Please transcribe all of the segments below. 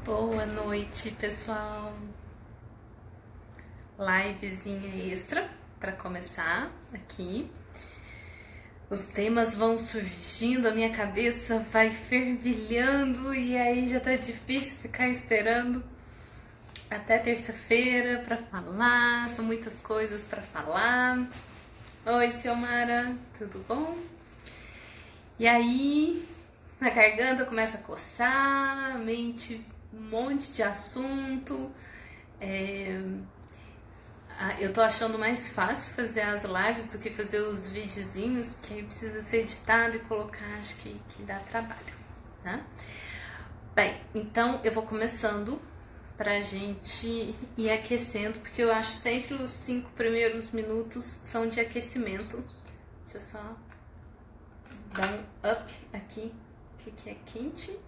Boa noite, pessoal. Livezinha extra para começar aqui. Os temas vão surgindo, a minha cabeça vai fervilhando e aí já tá difícil ficar esperando até terça-feira para falar. São muitas coisas para falar. Oi, Ciomara, tudo bom? E aí, a garganta começa a coçar, a mente, um monte de assunto. Eu tô achando mais fácil fazer as lives do que fazer os videozinhos, que aí precisa ser editado e colocar, acho que dá trabalho, tá? Bem, então eu vou começando pra gente ir aquecendo, porque eu acho sempre os 5 primeiros minutos são de aquecimento. Deixa eu só dar um up aqui. O que é quente?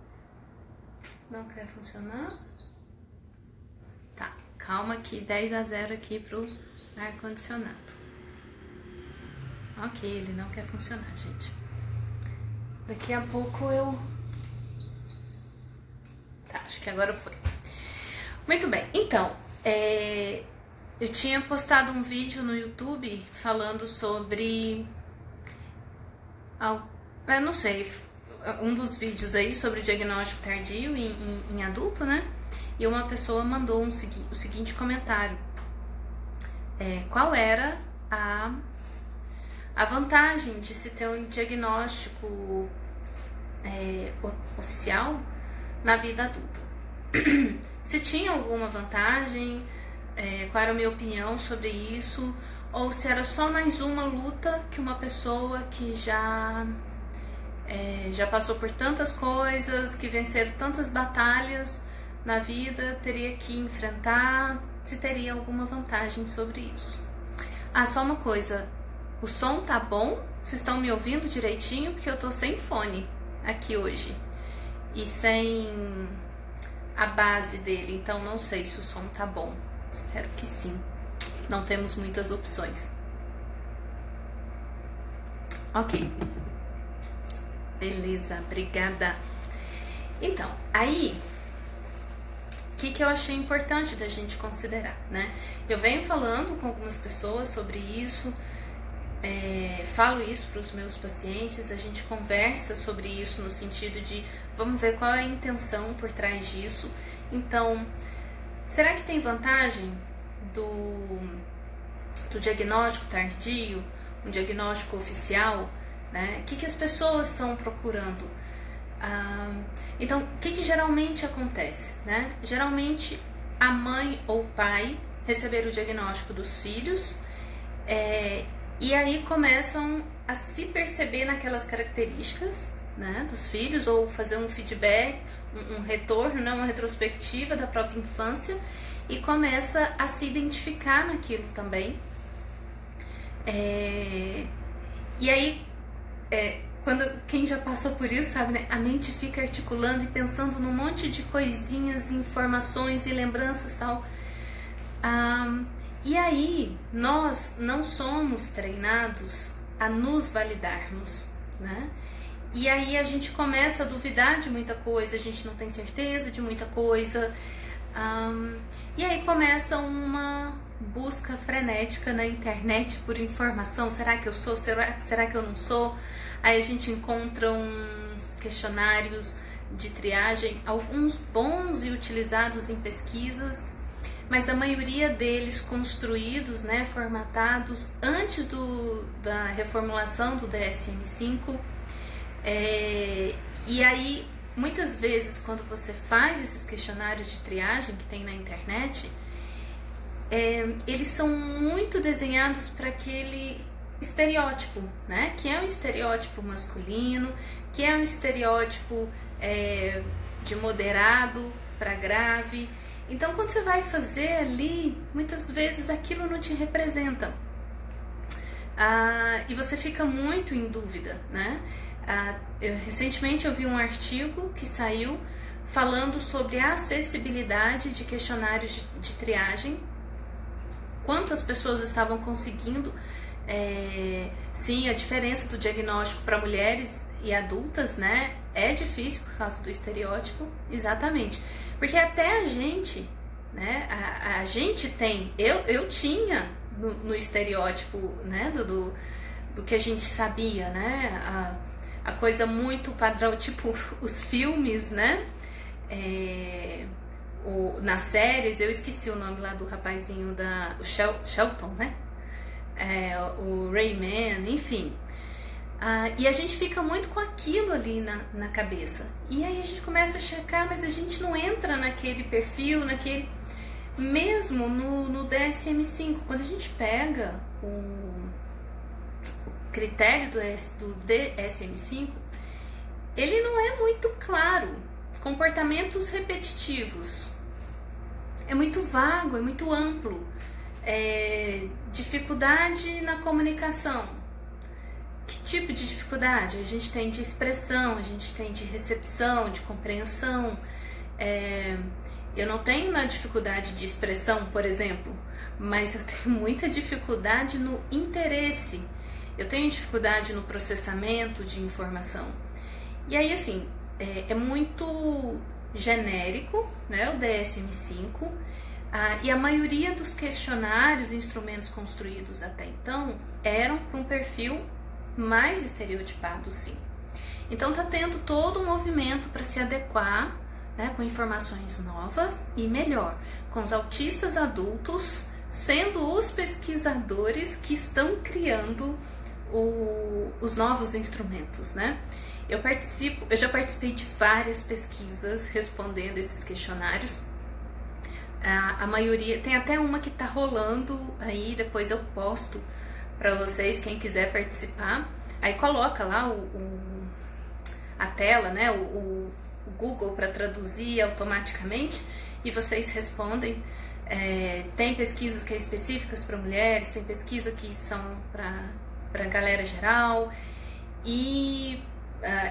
Não quer funcionar? Tá, calma aqui, 10-0 aqui pro ar-condicionado. Ok, ele não quer funcionar, gente. Daqui a pouco eu... Tá, acho que agora foi. Muito bem, então, eu tinha postado um vídeo no YouTube falando sobre... Eu não sei, um dos vídeos aí sobre diagnóstico tardio em adulto, né? E uma pessoa mandou o seguinte comentário. Qual era a vantagem de se ter um diagnóstico oficial na vida adulta? Se tinha alguma vantagem, qual era a minha opinião sobre isso, ou se era só mais uma luta que uma pessoa que já passou por tantas coisas, que venceram tantas batalhas na vida, teria que enfrentar, se teria alguma vantagem sobre isso. Só uma coisa, o som tá bom? Vocês estão me ouvindo direitinho? Porque eu tô sem fone aqui hoje e sem a base dele, então não sei se o som tá bom. Espero que sim. Não temos muitas opções. Ok. Beleza, obrigada. Então, aí, o que eu achei importante da gente considerar, né? Eu venho falando com algumas pessoas sobre isso, falo isso para os meus pacientes, a gente conversa sobre isso no sentido de vamos ver qual é a intenção por trás disso. Então, será que tem vantagem do diagnóstico tardio, um diagnóstico oficial, né? O que as pessoas estão procurando? Então, o que geralmente acontece, né? Geralmente, a mãe ou o pai receberam o diagnóstico dos filhos e aí começam a se perceber naquelas características, né, dos filhos, ou fazer um feedback, um retorno, né, uma retrospectiva da própria infância, e começa a se identificar naquilo também. E aí, quem já passou por isso sabe, né, a mente fica articulando e pensando num monte de coisinhas, informações e lembranças e tal. E aí, nós não somos treinados a nos validarmos, né? E aí a gente começa a duvidar de muita coisa, a gente não tem certeza de muita coisa. E aí começa uma busca frenética na internet por informação. Será que eu sou? Será que eu não sou? Aí a gente encontra uns questionários de triagem, alguns bons e utilizados em pesquisas, mas a maioria deles construídos, né, formatados antes da reformulação do DSM-5. E aí, muitas vezes, quando você faz esses questionários de triagem que tem na internet, eles são muito desenhados para aquele estereótipo, né? Que é um estereótipo masculino, que é um estereótipo de moderado para grave. Então, quando você vai fazer ali, muitas vezes aquilo não te representa. E você fica muito em dúvida, né? Recentemente eu vi um artigo que saiu falando sobre a acessibilidade de questionários de triagem, quanto as pessoas estavam conseguindo. Sim, a diferença do diagnóstico para mulheres e adultas, né, é difícil por causa do estereótipo, exatamente. Porque até a gente, né, a gente tem, eu tinha no estereótipo, né, do que a gente sabia, né, a coisa muito padrão, tipo os filmes, né, nas séries, eu esqueci o nome lá do rapazinho o Shelton, né, o Rayman, enfim. E a gente fica muito com aquilo ali na cabeça. E aí a gente começa a checar, mas a gente não entra naquele perfil, mesmo no DSM-5. Quando a gente pega o critério do DSM-5, ele não é muito claro. Comportamentos repetitivos. É muito vago, é muito amplo. Dificuldade na comunicação. Que tipo de dificuldade? A gente tem de expressão, a gente tem de recepção, de compreensão. Eu não tenho na dificuldade de expressão, por exemplo, mas eu tenho muita dificuldade no interesse. Eu tenho dificuldade no processamento de informação. E aí, assim, é muito genérico, né, o DSM-5, e a maioria dos questionários e instrumentos construídos até então eram para um perfil mais estereotipado, sim. Então tá tendo todo um movimento para se adequar, né, com informações novas e melhor, com os autistas adultos sendo os pesquisadores que estão criando os novos instrumentos, né? Eu já participei de várias pesquisas respondendo esses questionários. A maioria, tem até uma que tá rolando aí, depois eu posto para vocês, quem quiser participar. Aí coloca lá a tela, né, o Google para traduzir automaticamente e vocês respondem. Tem pesquisas que é específicas para mulheres, tem pesquisa que são para galera geral e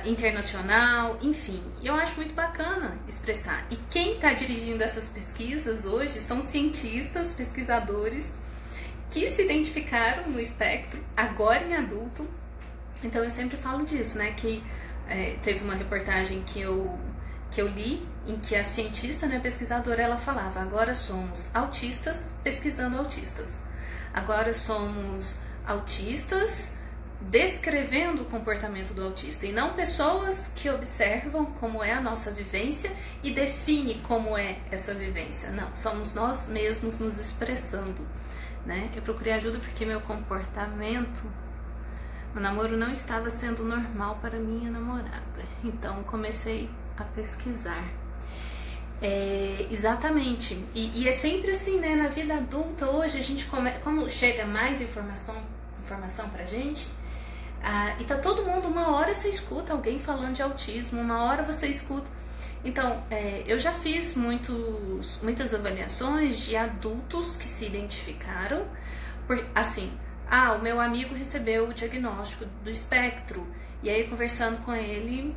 internacional, enfim. Eu acho muito bacana expressar. E quem está dirigindo essas pesquisas hoje são cientistas, pesquisadores que se identificaram no espectro, agora em adulto. Então eu sempre falo disso, né, que teve uma reportagem que eu li, em que a cientista, né, pesquisadora, ela falava: agora somos autistas pesquisando autistas, agora somos autistas descrevendo o comportamento do autista, e não pessoas que observam como é a nossa vivência e definem como é essa vivência. Não, somos nós mesmos nos expressando, né? Eu procurei ajuda porque meu comportamento no namoro não estava sendo normal para minha namorada, então comecei a pesquisar. Exatamente, e é sempre assim, né? Na vida adulta hoje a gente como chega mais informação pra gente, e tá todo mundo, uma hora você escuta alguém falando de autismo, uma hora você escuta. Então, eu já fiz muitas avaliações de adultos que se identificaram, assim, o meu amigo recebeu o diagnóstico do espectro, e aí conversando com ele,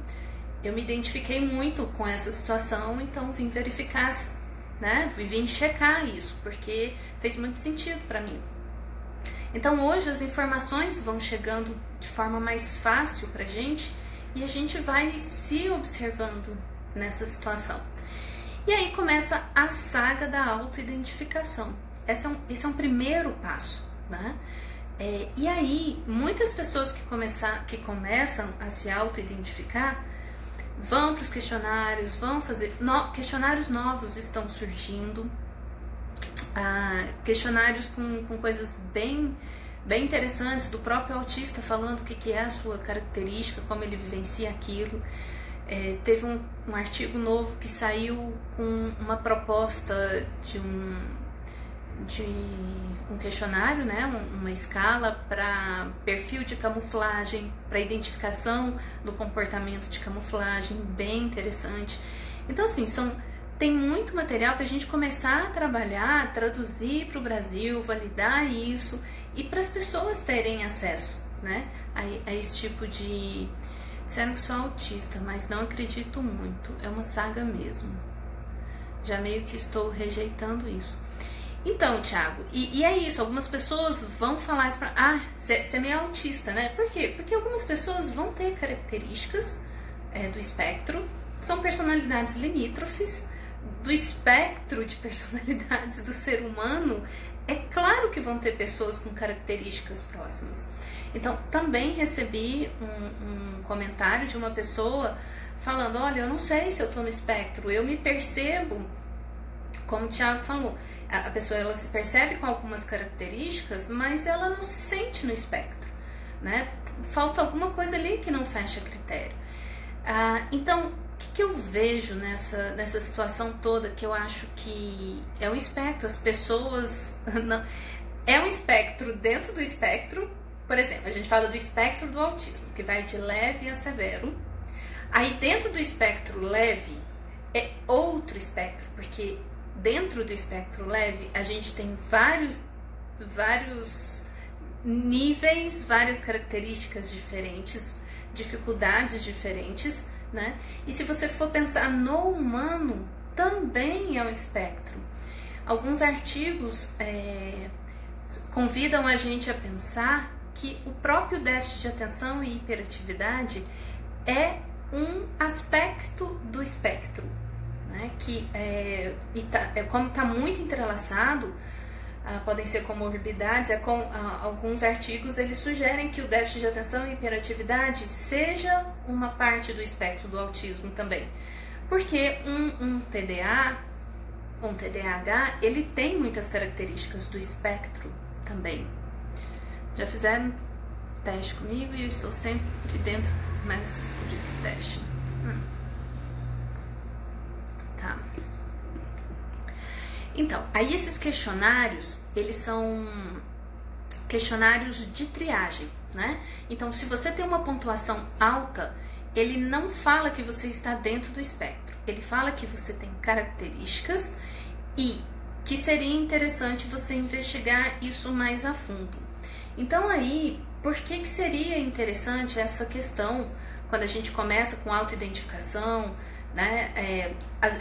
eu me identifiquei muito com essa situação, então vim verificar, né, vim checar isso, porque fez muito sentido para mim. Então hoje as informações vão chegando de forma mais fácil pra gente e a gente vai se observando nessa situação. E aí começa a saga da autoidentificação. Esse é um primeiro passo, né? E aí muitas pessoas que começam a se autoidentificar vão para os questionários, vão fazer... questionários novos estão surgindo, questionários com coisas bem interessantes do próprio autista, falando o que é a sua característica, como ele vivencia aquilo. Teve um artigo novo que saiu com uma proposta de um questionário, né, uma escala para perfil de camuflagem, para identificação do comportamento de camuflagem, bem interessante. Então, assim, tem muito material para a gente começar a trabalhar, traduzir para o Brasil, validar isso e para as pessoas terem acesso, né, a esse tipo de... Disseram que sou autista, mas não acredito muito, é uma saga mesmo. Já meio que estou rejeitando isso. Então, Thiago, e é isso, algumas pessoas vão falar isso pra... você é meio autista, né? Por quê? Porque algumas pessoas vão ter características do espectro, são personalidades limítrofes, do espectro de personalidades do ser humano, é claro que vão ter pessoas com características próximas. Então, também recebi um comentário de uma pessoa falando, olha, eu não sei se eu estou no espectro, eu me percebo, como o Thiago falou, a pessoa ela se percebe com algumas características, mas ela não se sente no espectro, né? Falta alguma coisa ali que não fecha critério. Então, o que eu vejo nessa situação toda, que eu acho que é um espectro, as pessoas... Não, é um espectro dentro do espectro. Por exemplo, a gente fala do espectro do autismo, que vai de leve a severo. Aí dentro do espectro leve é outro espectro, porque dentro do espectro leve a gente tem vários níveis, várias características diferentes, dificuldades diferentes, né? E se você for pensar no humano, também é um espectro. Alguns artigos convidam a gente a pensar que o próprio déficit de atenção e hiperatividade é um aspecto do espectro, né? Como está muito entrelaçado, podem ser comorbidades, alguns artigos eles sugerem que o déficit de atenção e hiperatividade seja uma parte do espectro do autismo também, porque um TDAH, ele tem muitas características do espectro também. Já fizeram teste comigo e eu estou sempre dentro, mas descobri que teste. Tá. Então, aí esses questionários, eles são questionários de triagem, né? Então, se você tem uma pontuação alta, ele não fala que você está dentro do espectro. Ele fala que você tem características e que seria interessante você investigar isso mais a fundo. Então, aí, por que seria interessante essa questão quando a gente começa com autoidentificação, né?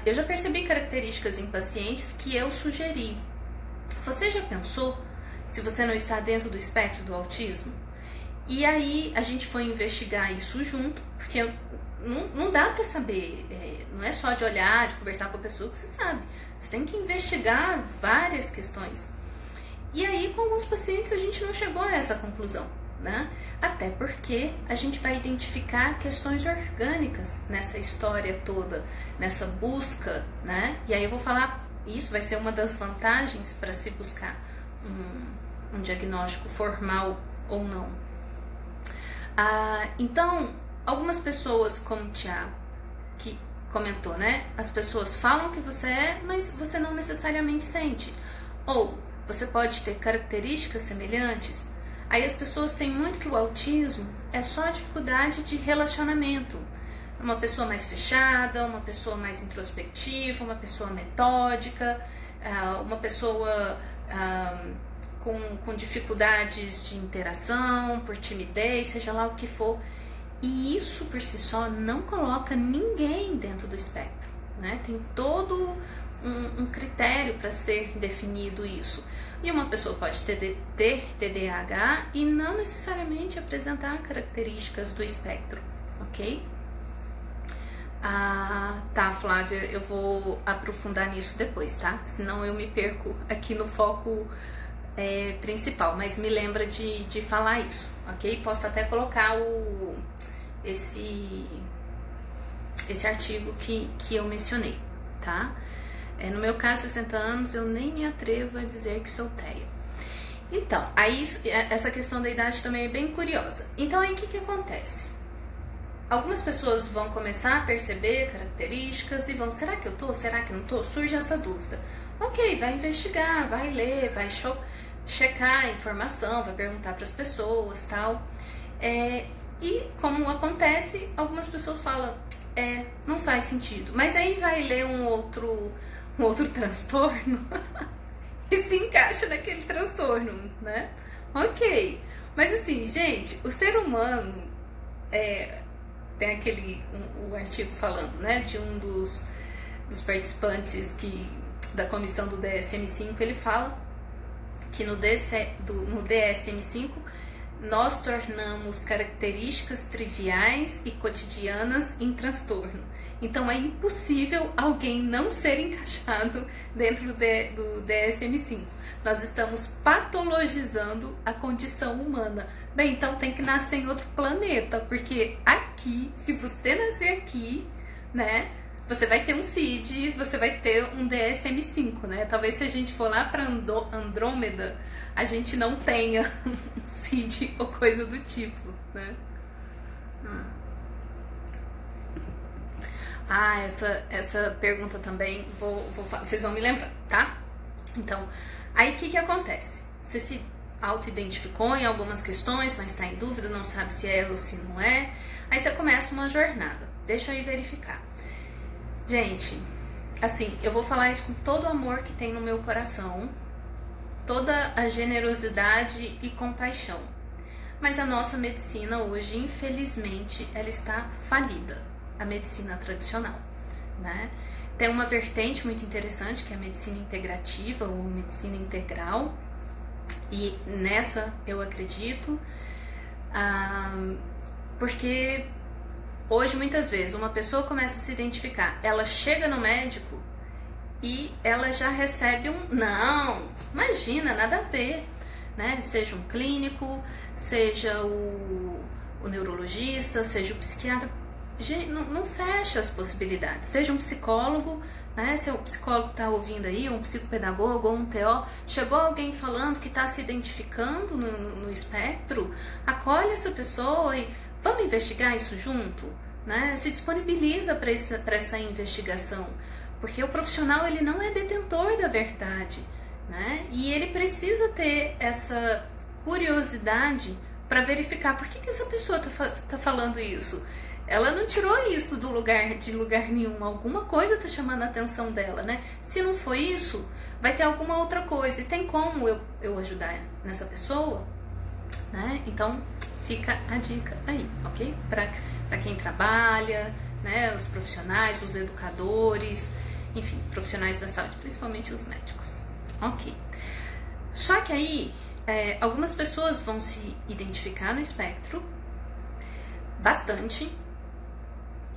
Eu já percebi características em pacientes que eu sugeri. Você já pensou se você não está dentro do espectro do autismo? E aí a gente foi investigar isso junto, porque não dá para saber, não é só de olhar, de conversar com a pessoa que você sabe. Você tem que investigar várias questões. E aí com alguns pacientes a gente não chegou a essa conclusão, né? Até porque a gente vai identificar questões orgânicas nessa história toda, nessa busca, né? E aí eu vou falar, isso vai ser uma das vantagens para se buscar um diagnóstico formal ou não. Então, algumas pessoas, como o Thiago, que comentou, né? As pessoas falam que você é, mas você não necessariamente sente. Ou você pode ter características semelhantes. Aí as pessoas têm muito que o autismo é só a dificuldade de relacionamento. Uma pessoa mais fechada, uma pessoa mais introspectiva, uma pessoa metódica, uma pessoa com dificuldades de interação, por timidez, seja lá o que for. E isso por si só não coloca ninguém dentro do espectro, né? Tem todo um critério para ser definido isso. E uma pessoa pode ter TDAH e não necessariamente apresentar características do espectro, ok? Tá, Flávia, eu vou aprofundar nisso depois, tá? Senão eu me perco aqui no foco principal, mas me lembra de falar isso, ok? Posso até colocar esse artigo que eu mencionei, tá? No meu caso, 60 anos, eu nem me atrevo a dizer que sou TEA. Então, aí essa questão da idade também é bem curiosa. Então, aí o que acontece? Algumas pessoas vão começar a perceber características e vão, será que eu tô? Será que não tô? Surge essa dúvida. Ok, vai investigar, vai ler, vai checar a informação, vai perguntar para as pessoas, tal. E como acontece, algumas pessoas falam, não faz sentido. Mas aí vai ler um outro transtorno e se encaixa naquele transtorno, né? Ok. Mas assim, gente, o ser humano tem o artigo falando, né, de um dos participantes da comissão do DSM-5, ele fala que no DSM-5 nós tornamos características triviais e cotidianas em transtorno. Então é impossível alguém não ser encaixado dentro do DSM-5. Nós estamos patologizando a condição humana. Bem, então tem que nascer em outro planeta, porque aqui, se você nascer aqui, né, você vai ter um CID, você vai ter um DSM-5, né? Talvez se a gente for lá para Andrômeda, a gente não tenha um CID ou coisa do tipo, né? Ah, essa pergunta também, vocês vão me lembrar, tá? Então, aí o que acontece? Você se auto-identificou em algumas questões, mas está em dúvida, não sabe se é ou se não é. Aí você começa uma jornada. Deixa eu ir verificar. Gente, assim, eu vou falar isso com todo o amor que tem no meu coração, toda a generosidade e compaixão. Mas a nossa medicina hoje, infelizmente, ela está falida. A medicina tradicional, né? Tem uma vertente muito interessante que é a medicina integrativa ou medicina integral, e nessa eu acredito, porque hoje muitas vezes uma pessoa começa a se identificar, ela chega no médico e ela já recebe não, imagina, nada a ver, né? Seja um clínico, seja o neurologista, seja o psiquiatra. Não fecha as possibilidades. Seja um psicólogo, né? Se o psicólogo está ouvindo aí, um psicopedagogo ou um TO, chegou alguém falando que está se identificando no espectro, acolhe essa pessoa e vamos investigar isso junto, né? Se disponibiliza para essa investigação, porque o profissional ele não é detentor da verdade, né? E ele precisa ter essa curiosidade para verificar por que essa pessoa tá falando isso. Ela não tirou isso de lugar nenhum. Alguma coisa tá chamando a atenção dela, né? Se não foi isso, vai ter alguma outra coisa. E tem como eu ajudar nessa pessoa, né? Então, fica a dica aí, ok? Para quem trabalha, né? Os profissionais, os educadores, enfim, profissionais da saúde, principalmente os médicos. Ok. Só que aí, algumas pessoas vão se identificar no espectro bastante,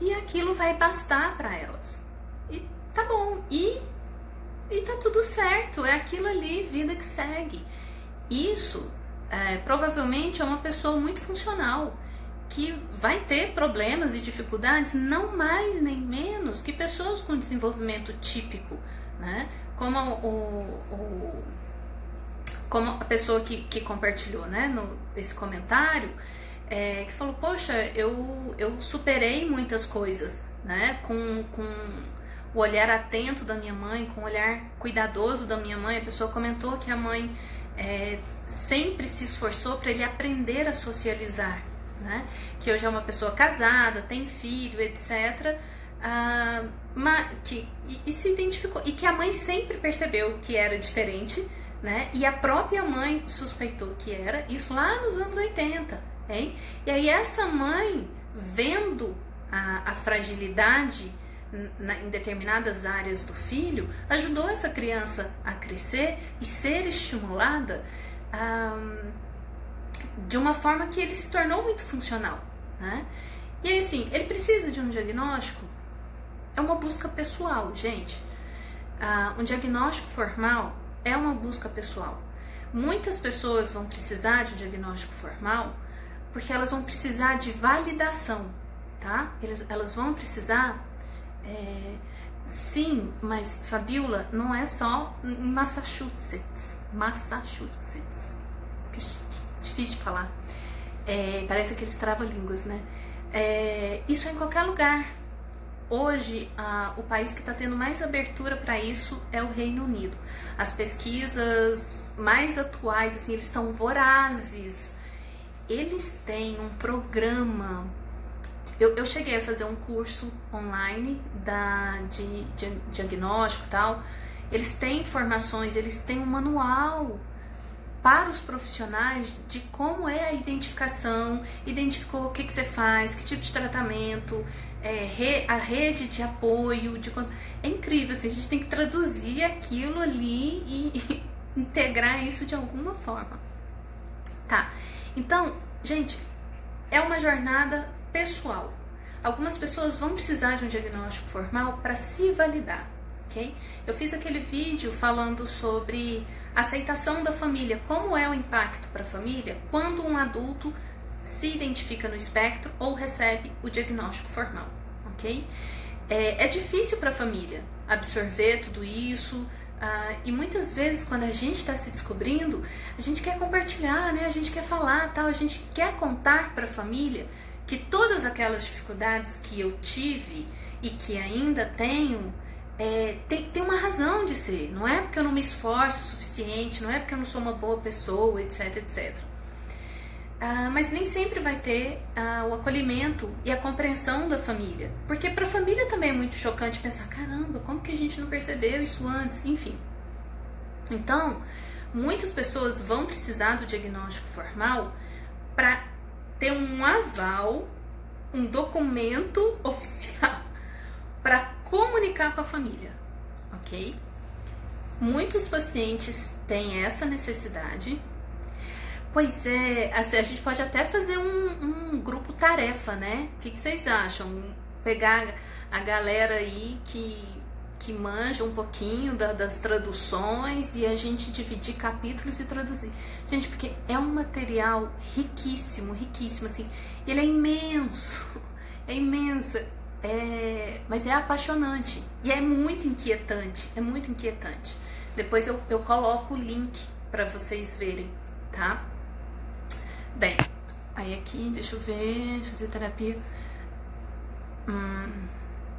e aquilo vai bastar para elas. E tá bom, e tá tudo certo, é aquilo ali, vida que segue. Isso provavelmente é uma pessoa muito funcional, que vai ter problemas e dificuldades não mais nem menos que pessoas com desenvolvimento típico, né? Como a pessoa que compartilhou, né, esse comentário, que falou, poxa, eu superei muitas coisas, né, com o olhar atento da minha mãe, com o olhar cuidadoso da minha mãe. A pessoa comentou que a mãe sempre se esforçou para ele aprender a socializar, né, que hoje é uma pessoa casada, tem filho, etc., e se identificou, e que a mãe sempre percebeu que era diferente, né, e a própria mãe suspeitou que era, isso lá nos anos 80, hein? E aí essa mãe, vendo a fragilidade em determinadas áreas do filho, ajudou essa criança a crescer e ser estimulada de uma forma que ele se tornou muito funcional, né? E aí, assim, ele precisa de um diagnóstico? É uma busca pessoal, gente. Um diagnóstico formal é uma busca pessoal. Muitas pessoas vão precisar de um diagnóstico formal porque elas vão precisar de validação, tá? Elas vão precisar, sim, mas Fabiola, não é só em Massachusetts, que difícil de falar, parece aqueles trava-línguas, né? Isso é em qualquer lugar. Hoje, o país que está tendo mais abertura para isso é o Reino Unido. As pesquisas mais atuais, assim, eles estão vorazes. Eles têm um programa. Eu cheguei a fazer um curso online de diagnóstico e tal. Eles têm informações, eles têm um manual para os profissionais de como é a identificação, identificou o que você faz, que tipo de tratamento, a rede de apoio. É incrível, assim, a gente tem que traduzir aquilo ali e integrar isso de alguma forma. Tá. Então, gente, é uma jornada pessoal. Algumas pessoas vão precisar de um diagnóstico formal para se validar, ok? Eu fiz aquele vídeo falando sobre aceitação da família, como é o impacto para a família quando um adulto se identifica no espectro ou recebe o diagnóstico formal, ok? É difícil para a família absorver tudo isso, e muitas vezes quando a gente está se descobrindo, a gente quer compartilhar, né? A gente quer falar, tal, a gente quer contar para a família que todas aquelas dificuldades que eu tive e que ainda tenho, tem uma razão de ser. Não é porque eu não me esforço o suficiente, não é porque eu não sou uma boa pessoa, etc, etc. Mas nem sempre vai ter o acolhimento e a compreensão da família. Porque para a família também é muito chocante pensar, caramba, como que a gente não percebeu isso antes? Enfim. Então, muitas pessoas vão precisar do diagnóstico formal para ter um aval, um documento oficial para comunicar com a família, ok? Muitos pacientes têm essa necessidade. Pois é, assim, a gente pode até fazer um grupo tarefa, né? O que vocês acham? Pegar a galera aí que manja um pouquinho das traduções e a gente dividir capítulos e traduzir. Gente, porque é um material riquíssimo, riquíssimo, assim. Ele é imenso, mas é apaixonante e é muito inquietante, Depois eu coloco o link para vocês verem, tá? Bem, aí aqui, deixa eu ver, fazer terapia.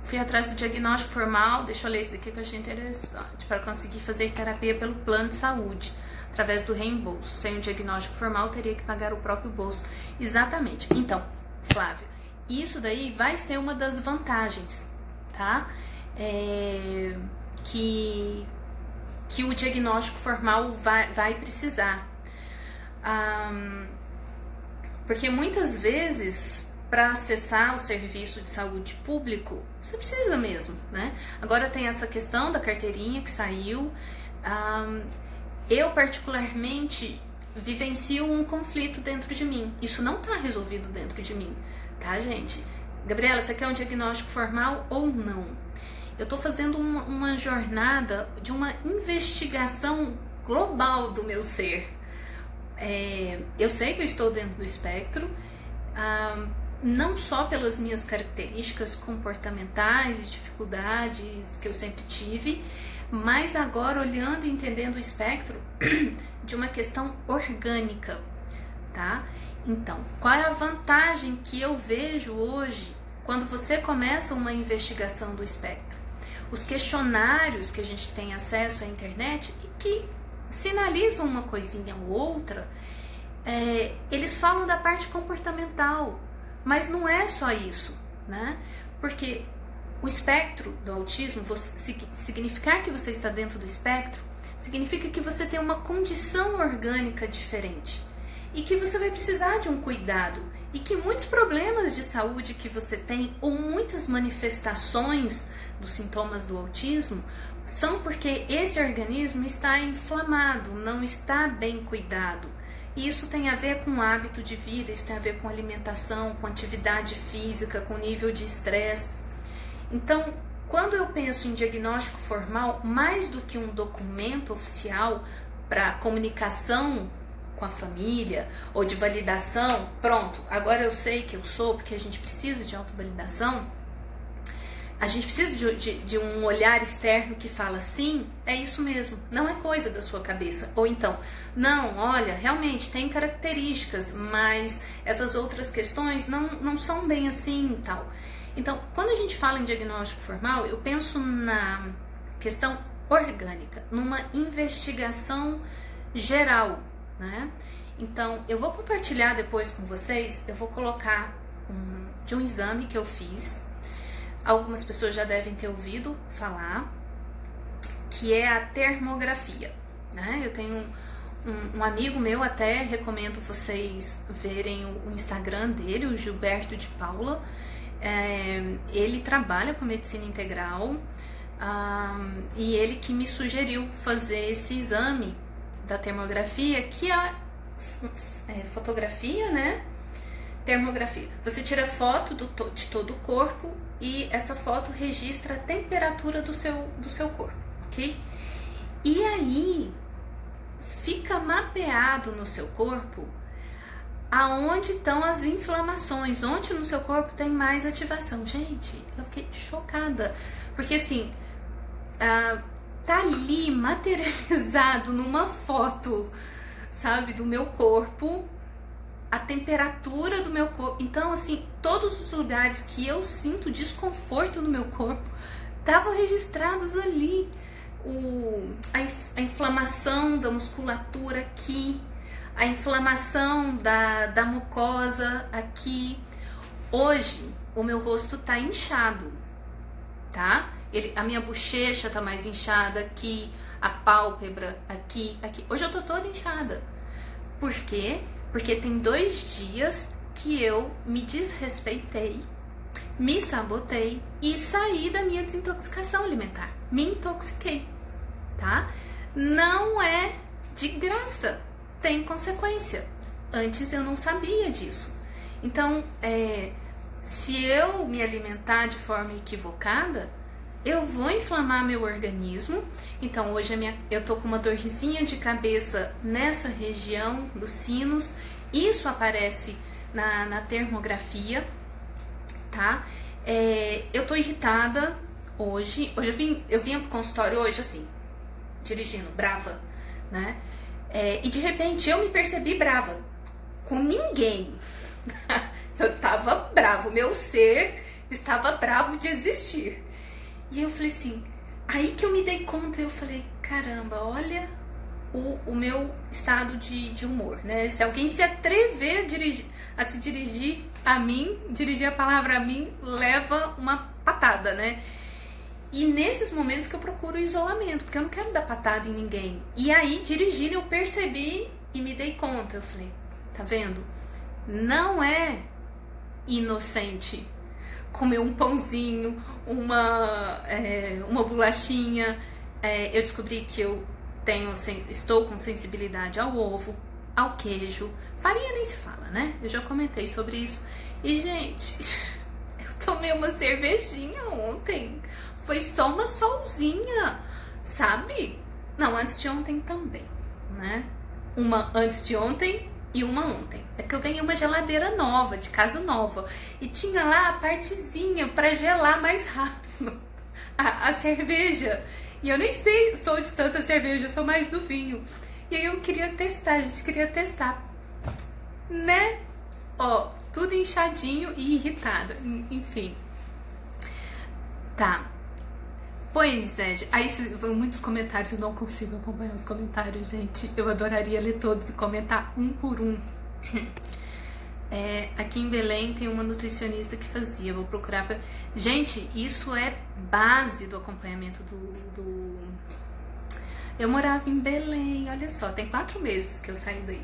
Fui atrás do diagnóstico formal, deixa eu ler isso daqui que eu achei interessante, para conseguir fazer terapia pelo plano de saúde, através do reembolso. Sem o diagnóstico formal, teria que pagar o próprio bolso. Exatamente. Então, Flávia, isso daí vai ser uma das vantagens, tá? Que o diagnóstico formal vai precisar. Porque muitas vezes, para acessar o serviço de saúde público, você precisa mesmo, né? Agora tem essa questão da carteirinha que saiu. Eu, particularmente, vivencio um conflito dentro de mim. Isso não está resolvido dentro de mim, tá, gente? Gabriela, você quer um diagnóstico formal ou não? Eu estou fazendo uma jornada de uma investigação global do meu ser. Eu sei que eu estou dentro do espectro, não só pelas minhas características comportamentais e dificuldades que eu sempre tive, mas agora olhando e entendendo o espectro de uma questão orgânica, tá? Então, qual é a vantagem que eu vejo hoje quando você começa uma investigação do espectro? Os questionários que a gente tem acesso à internet e que sinalizam uma coisinha ou outra, eles falam da parte comportamental, mas não é só isso, né? Porque o espectro do autismo, significar que você está dentro do espectro, significa que você tem uma condição orgânica diferente e que você vai precisar de um cuidado e que muitos problemas de saúde que você tem ou muitas manifestações dos sintomas do autismo são porque esse organismo está inflamado, não está bem cuidado. E isso tem a ver com hábito de vida, isso tem a ver com alimentação, com atividade física, com nível de estresse. Então, quando eu penso em diagnóstico formal, mais do que um documento oficial para comunicação com a família ou de validação, pronto, agora eu sei que eu sou, porque a gente precisa de autovalidação, a gente precisa de um olhar externo que fala sim, é isso mesmo, não é coisa da sua cabeça. Ou então, não, olha, realmente tem características, mas essas outras questões não são bem assim e tal. Então, quando a gente fala em diagnóstico formal, eu penso na questão orgânica, numa investigação geral, né? Então, eu vou compartilhar depois com vocês, eu vou colocar de um exame que eu fiz. Algumas pessoas já devem ter ouvido falar, que é a termografia, né? Eu tenho um amigo meu, até recomendo vocês verem o Instagram dele, o Gilberto de Paula. Ele trabalha com medicina integral, e ele que me sugeriu fazer esse exame da termografia, que é fotografia, né? Termografia. Você tira foto de todo o corpo e essa foto registra a temperatura do seu corpo, ok? E aí fica mapeado no seu corpo aonde estão as inflamações, onde no seu corpo tem mais ativação. Gente, eu fiquei chocada, porque assim, tá ali materializado numa foto, sabe, do meu corpo, a temperatura do meu corpo. Então, assim, todos os lugares que eu sinto desconforto no meu corpo estavam registrados ali. A inflamação da musculatura aqui, a inflamação da mucosa aqui. Hoje, o meu rosto tá inchado, tá? A minha bochecha tá mais inchada aqui, a pálpebra aqui. Hoje eu tô toda inchada. Por quê? Porque tem 2 dias que eu me desrespeitei, me sabotei e saí da minha desintoxicação alimentar. Me intoxiquei, tá? Não é de graça, tem consequência. Antes eu não sabia disso. Então, se eu me alimentar de forma equivocada, eu vou inflamar meu organismo. Então hoje eu tô com uma dorzinha de cabeça nessa região dos sinos. Isso aparece na termografia, tá? Eu tô irritada hoje. Eu vim pro consultório hoje assim, dirigindo, brava, né? E de repente eu me percebi brava com ninguém. Eu tava bravo, meu ser estava bravo de existir. E eu falei assim, aí que eu me dei conta, eu falei, caramba, olha o meu estado de humor, né? Se alguém se atrever a se dirigir a mim, dirigir a palavra a mim, leva uma patada, né? E nesses momentos que eu procuro isolamento, porque eu não quero dar patada em ninguém. E aí, dirigindo, eu percebi e me dei conta. Eu falei, tá vendo? Não é inocente comer um pãozinho, uma bolachinha. Eu descobri que eu estou com sensibilidade ao ovo, ao queijo. Farinha nem se fala, né? Eu já comentei sobre isso. E, gente, eu tomei uma cervejinha ontem. Foi só uma solzinha, sabe? Não, antes de ontem também, né? Uma antes de ontem e uma ontem. É porque eu ganhei uma geladeira nova, de casa nova. E tinha lá a partezinha pra gelar mais rápido a cerveja. E eu nem sou de tanta cerveja, eu sou mais do vinho. E aí eu queria testar, a gente queria testar. Né? Ó, tudo inchadinho e irritada. Enfim. Tá. Pois é, aí vão muitos comentários, eu não consigo acompanhar os comentários, gente. Eu adoraria ler todos e comentar um por um. Aqui em Belém tem uma nutricionista que fazia, vou procurar pra... Gente, isso é base do acompanhamento do... Eu morava em Belém, olha só, tem 4 meses que eu saí daí.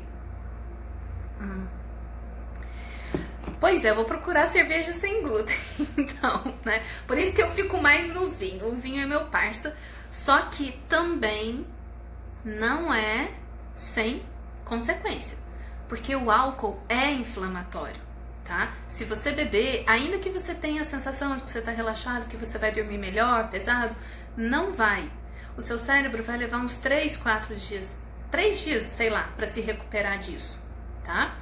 Pois é, eu vou procurar cerveja sem glúten, então, né? Por isso que eu fico mais no vinho. O vinho é meu parça, só que também não é sem consequência, porque o álcool é inflamatório, tá? Se você beber, ainda que você tenha a sensação de que você tá relaxado, que você vai dormir melhor, pesado, não vai. O seu cérebro vai levar uns 3, 4 dias, 3 dias, sei lá, pra se recuperar disso, tá?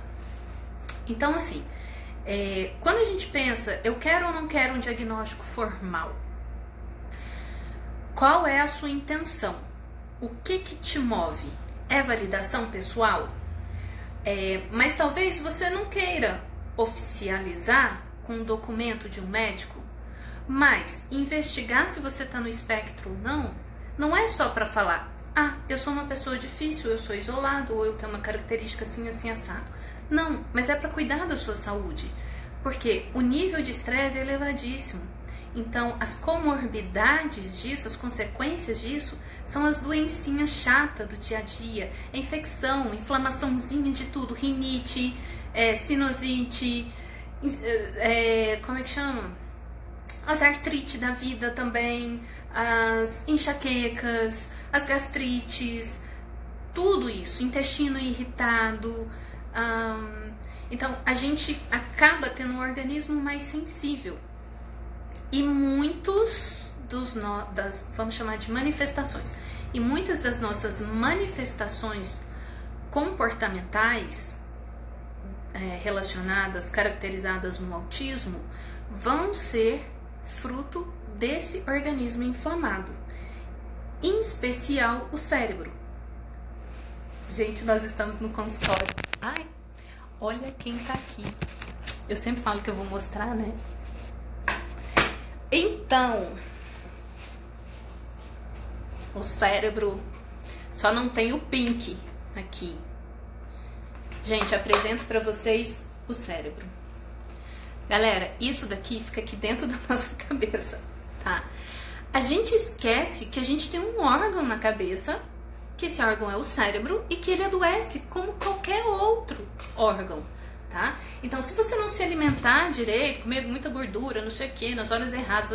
Então, assim... quando a gente pensa, eu quero ou não quero um diagnóstico formal, qual é a sua intenção? O que te move? É validação pessoal? Mas talvez você não queira oficializar com um documento de um médico, mas investigar se você está no espectro ou não é só para falar, eu sou uma pessoa difícil, eu sou isolado, ou eu tenho uma característica assim, assim, assado. Não, mas é para cuidar da sua saúde, porque o nível de estresse é elevadíssimo. Então, as comorbidades disso, as consequências disso, são as doencinhas chatas do dia a dia, infecção, inflamaçãozinha de tudo, rinite, sinusite, como é que chama? As artrites da vida também, as enxaquecas, as gastrites, tudo isso, intestino irritado. Então a gente acaba tendo um organismo mais sensível. E muitos vamos chamar de manifestações, e muitas das nossas manifestações comportamentais relacionadas, caracterizadas no autismo, vão ser fruto desse organismo inflamado, em especial o cérebro. Gente, nós estamos no consultório. Ai, olha quem tá aqui. Eu sempre falo que eu vou mostrar, né? Então, o cérebro só não tem o pink aqui. Gente, apresento pra vocês o cérebro. Galera, isso daqui fica aqui dentro da nossa cabeça, tá? A gente esquece que a gente tem um órgão na cabeça, que esse órgão é o cérebro e que ele adoece como qualquer outro órgão, tá? Então, se você não se alimentar direito, comer muita gordura, não sei o que, nas horas erradas,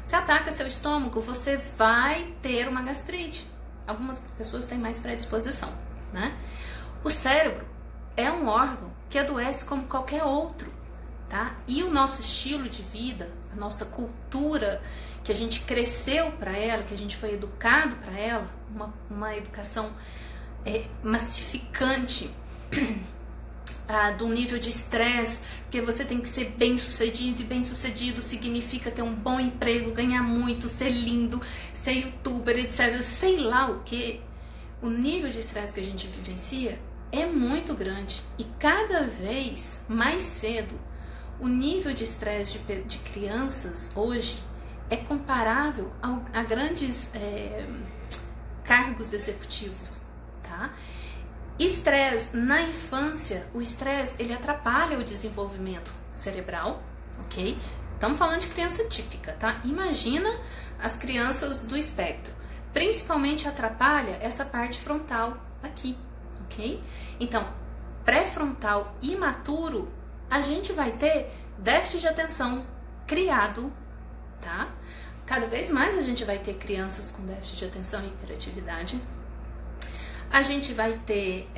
você ataca seu estômago, você vai ter uma gastrite. Algumas pessoas têm mais predisposição, né? O cérebro é um órgão que adoece como qualquer outro, tá? E o nosso estilo de vida, a nossa cultura, que a gente cresceu para ela, que a gente foi educado para ela, uma educação massificante, do nível de estresse, porque você tem que ser bem sucedido, e bem sucedido significa ter um bom emprego, ganhar muito, ser lindo, ser youtuber, etc. Sei lá o que. O nível de estresse que a gente vivencia é muito grande, e cada vez mais cedo o nível de estresse de crianças hoje é comparável a grandes cargos executivos, tá? Estresse na infância, o estresse ele atrapalha o desenvolvimento cerebral, ok? Estamos falando de criança típica, tá? Imagina as crianças do espectro, principalmente atrapalha essa parte frontal aqui, ok? Então, pré-frontal imaturo, a gente vai ter déficit de atenção criado, tá? Cada vez mais a gente vai ter crianças com déficit de atenção e hiperatividade. A gente vai ter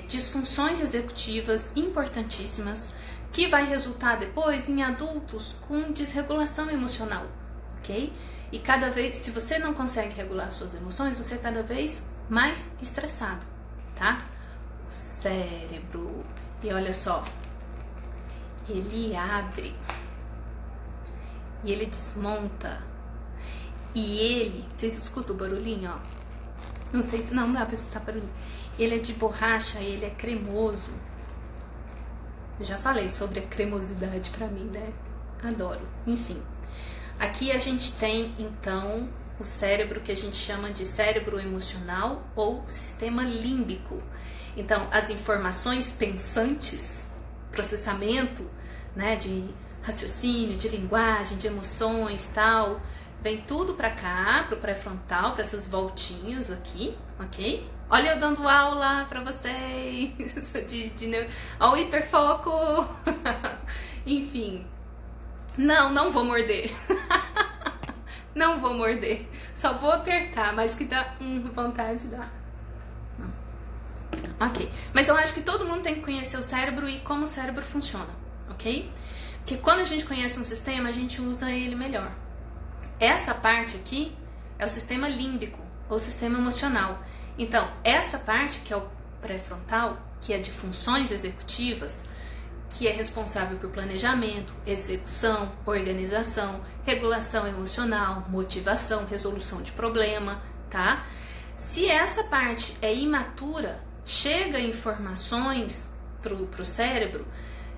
disfunções executivas importantíssimas, que vai resultar depois em adultos com desregulação emocional, ok? E cada vez, se você não consegue regular suas emoções, você é cada vez mais estressado, tá? O cérebro, e olha só, ele abre e ele desmonta, e ele, vocês escutam o barulhinho, ó? Não sei se não dá pra escutar barulho. Ele é de borracha, ele é cremoso. Eu já falei sobre a cremosidade pra mim, né? Adoro. Enfim. Aqui a gente tem, então, o cérebro que a gente chama de cérebro emocional ou sistema límbico. Então, as informações pensantes, processamento, né, de raciocínio, de linguagem, de emoções, tal, vem tudo pra cá, pro pré-frontal, pra essas voltinhas aqui, ok? Olha eu dando aula pra vocês, ó, o hiperfoco. Enfim, não vou morder. Não vou morder, só vou apertar, mas que dá vontade dá. Ok, mas eu acho que todo mundo tem que conhecer o cérebro e como o cérebro funciona, ok? Porque quando a gente conhece um sistema, a gente usa ele melhor. Essa parte aqui é o sistema límbico, ou sistema emocional. Então, essa parte, que é o pré-frontal, que é de funções executivas, que é responsável por planejamento, execução, organização, regulação emocional, motivação, resolução de problema, tá? Se essa parte é imatura, chega informações pro cérebro,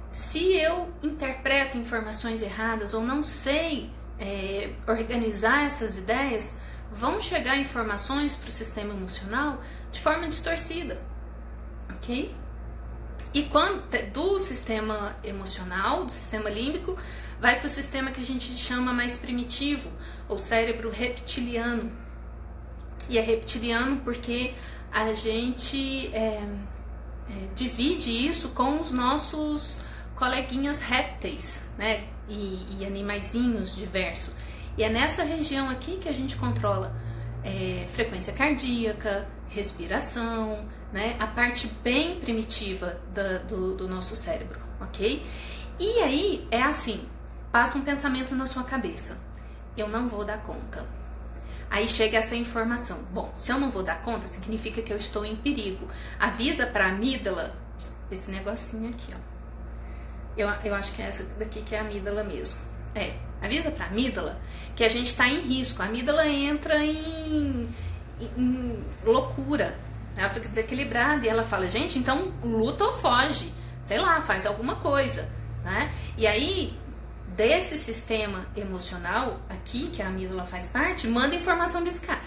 se eu interpreto informações erradas ou não sei organizar essas ideias, vão chegar informações para o sistema emocional de forma distorcida, ok? E quando do sistema emocional, do sistema límbico, vai para o sistema que a gente chama mais primitivo, ou cérebro reptiliano. E é reptiliano porque a gente divide isso com os nossos coleguinhas répteis, né? E animaizinhos diversos. E é nessa região aqui que a gente controla frequência cardíaca, respiração, né? A parte bem primitiva do nosso cérebro, ok? E aí é assim, passa um pensamento na sua cabeça, eu não vou dar conta. Aí chega essa informação, bom, se eu não vou dar conta, significa que eu estou em perigo. Avisa para a amígdala, esse negocinho aqui, ó. Eu acho que é essa daqui que é a amígdala mesmo. Avisa para a amígdala que a gente está em risco. A amígdala entra em loucura, ela fica desequilibrada e ela fala, gente, então luta ou foge, sei lá, faz alguma coisa, né? E aí, desse sistema emocional aqui, que a amígdala faz parte, manda informação pra esse cara.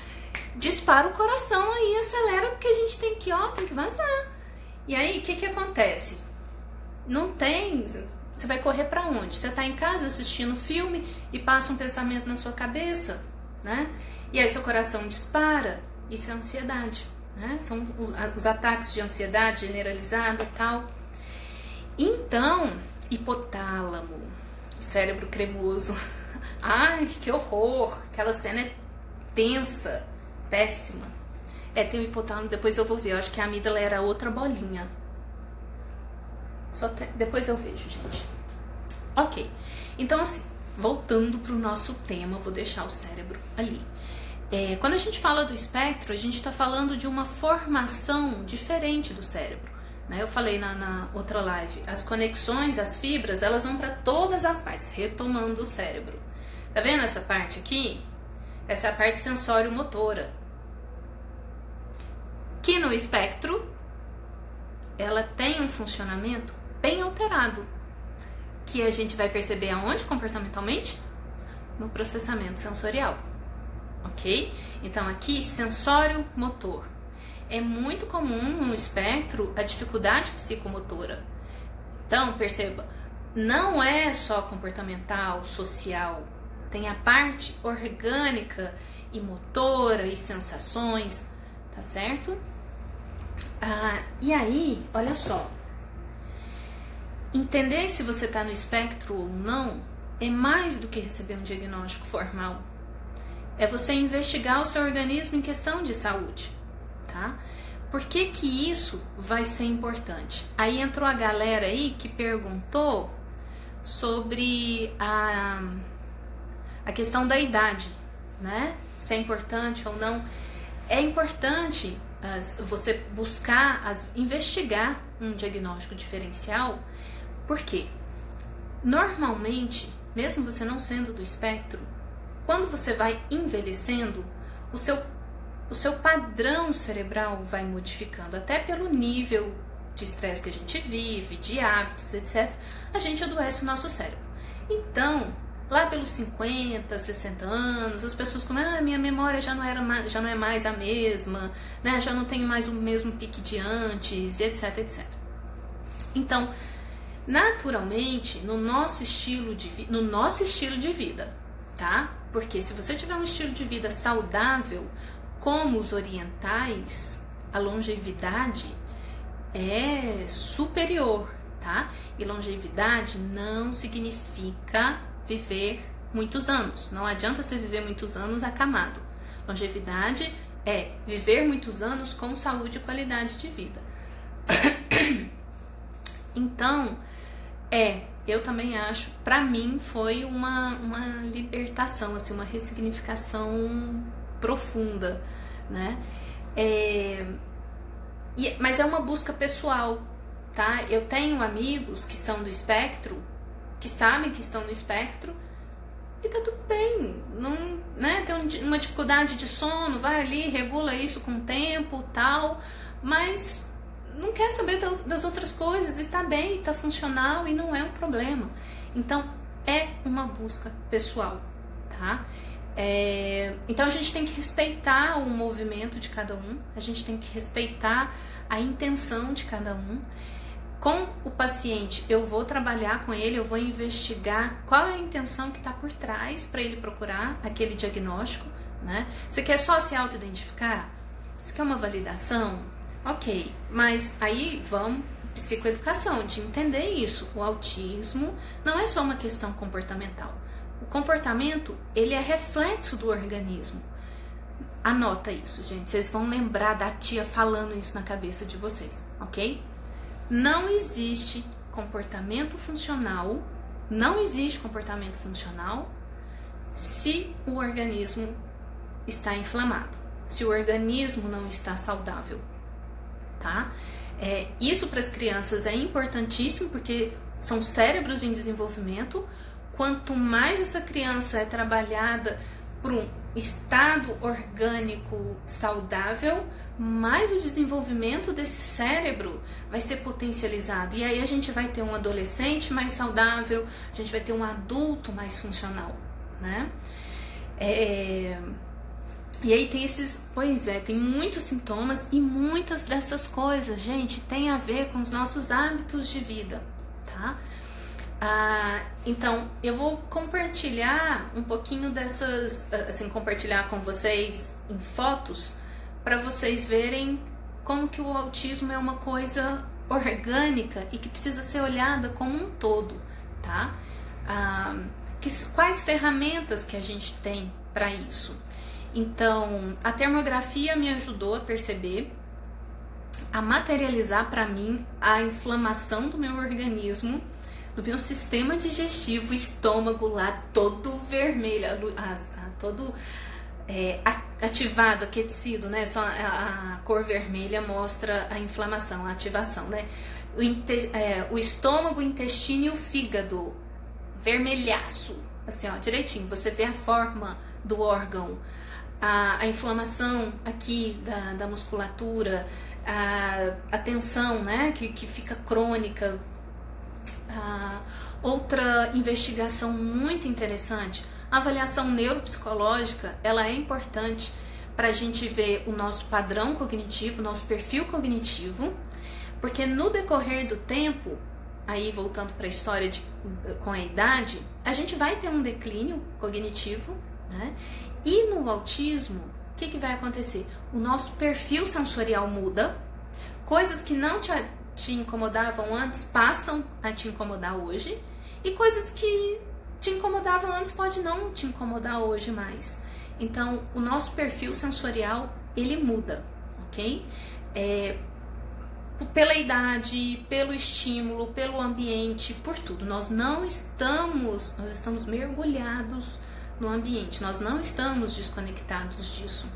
Dispara o coração aí, acelera, porque a gente tem que vazar. E aí, o que acontece? Não tem... Você vai correr pra onde? Você tá em casa assistindo filme e passa um pensamento na sua cabeça, né? E aí seu coração dispara. Isso é ansiedade, né? São os ataques de ansiedade generalizada e tal. Então, hipotálamo, o cérebro cremoso. Ai, que horror! Aquela cena é tensa, péssima. Tem o hipotálamo, depois eu vou ver. Eu acho que a amígdala era outra bolinha. Depois eu vejo, gente. Ok. Então, assim, voltando pro nosso tema, vou deixar o cérebro ali. Quando a gente fala do espectro, a gente está falando de uma formação diferente do cérebro, né? Eu falei na outra live, as conexões, as fibras, elas vão para todas as partes, retomando o cérebro. Tá vendo essa parte aqui? Essa é a parte sensório-motora. Que no espectro, ela tem um funcionamento bem alterado, que a gente vai perceber aonde comportamentalmente? No processamento sensorial. Ok? Então aqui, sensório-motor. É muito comum no espectro a dificuldade psicomotora. Então, perceba, não é só comportamental, social. Tem a parte orgânica e motora e sensações, tá certo? E aí, olha só. Entender se você está no espectro ou não é mais do que receber um diagnóstico formal. É você investigar o seu organismo em questão de saúde, tá? Por que que isso vai ser importante? Aí entrou a galera aí que perguntou sobre a questão da idade, né? Se é importante ou não. É importante você buscar, investigar um diagnóstico diferencial, porque normalmente, mesmo você não sendo do espectro, quando você vai envelhecendo, o seu padrão cerebral vai modificando, até pelo nível de estresse que a gente vive, de hábitos, etc. A gente adoece o nosso cérebro. Então, lá pelos 50, 60 anos, as pessoas começam, minha memória já não é mais a mesma, né? Já não tenho mais o mesmo pique de antes, etc, etc. Então, naturalmente, no nosso estilo de vida, tá? Porque se você tiver um estilo de vida saudável, como os orientais, a longevidade é superior, tá? E longevidade não significa viver muitos anos. Não adianta você viver muitos anos acamado. Longevidade é viver muitos anos com saúde e qualidade de vida. Então, eu também acho, pra mim foi uma libertação, assim, uma ressignificação profunda, né? Mas é uma busca pessoal, tá? Eu tenho amigos que são do espectro, que sabem que estão no espectro, e tá tudo bem, não, né? Tem uma dificuldade de sono, vai ali, regula isso com o tempo, tal, mas não quer saber das outras coisas, e tá bem, tá funcional, e não é um problema. Então, é uma busca pessoal, tá? Então a gente tem que respeitar o movimento de cada um, a gente tem que respeitar a intenção de cada um. Com o paciente, eu vou trabalhar com ele, eu vou investigar qual é a intenção que está por trás para ele procurar aquele diagnóstico, né? Você quer só se auto-identificar? Você quer uma validação? Ok, mas aí vamos psicoeducação, de entender isso. O autismo não é só uma questão comportamental. O comportamento, ele é reflexo do organismo. Anota isso, gente. Vocês vão lembrar da tia falando isso na cabeça de vocês, ok? Não existe comportamento funcional, se o organismo está inflamado, se o organismo não está saudável, tá? Isso para as crianças é importantíssimo porque são cérebros em desenvolvimento. Quanto mais essa criança é trabalhada por um estado orgânico saudável, mais o desenvolvimento desse cérebro vai ser potencializado. E aí a gente vai ter um adolescente mais saudável, a gente vai ter um adulto mais funcional, né? E aí tem tem muitos sintomas e muitas dessas coisas, gente, tem a ver com os nossos hábitos de vida, tá? Então, eu vou compartilhar um pouquinho dessas, assim, compartilhar com vocês em fotos, para vocês verem como que o autismo é uma coisa orgânica e que precisa ser olhada como um todo, tá? Quais ferramentas que a gente tem para isso? Então, a termografia me ajudou a perceber, a materializar para mim a inflamação do meu organismo, do meu sistema digestivo, o estômago lá todo vermelho, todo ativado, aquecido, né? Só a cor vermelha mostra a inflamação, a ativação, né? O estômago, o intestino e o fígado, vermelhaço, assim, ó, direitinho. Você vê a forma do órgão, a inflamação aqui da musculatura, a tensão, né? Que fica crônica. Outra investigação muito interessante, a avaliação neuropsicológica, ela é importante para a gente ver o nosso padrão cognitivo, nosso perfil cognitivo, porque no decorrer do tempo, aí voltando para a história com a idade, a gente vai ter um declínio cognitivo, né? E no autismo, o que vai acontecer? O nosso perfil sensorial muda, coisas que não te incomodavam antes passam a te incomodar hoje, e coisas que te incomodavam antes pode não te incomodar hoje mais. Então, o nosso perfil sensorial, ele muda, ok? Pela idade, pelo estímulo, pelo ambiente, por tudo. Nós estamos mergulhados no ambiente, nós não estamos desconectados disso.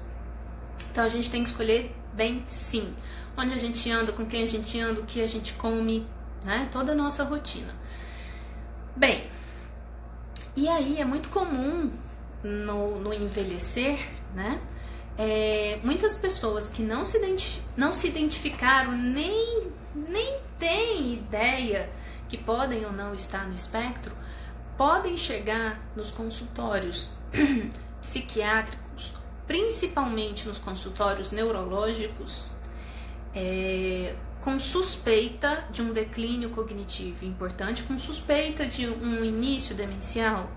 Então, a gente tem que escolher bem, sim, onde a gente anda, com quem a gente anda, o que a gente come, né? Toda a nossa rotina. Bem, e aí é muito comum no envelhecer, né? Muitas pessoas que não se identificaram, nem têm ideia que podem ou não estar no espectro, podem chegar nos consultórios psiquiátricos, principalmente nos consultórios neurológicos, com suspeita de um declínio cognitivo importante, com suspeita de um início demencial,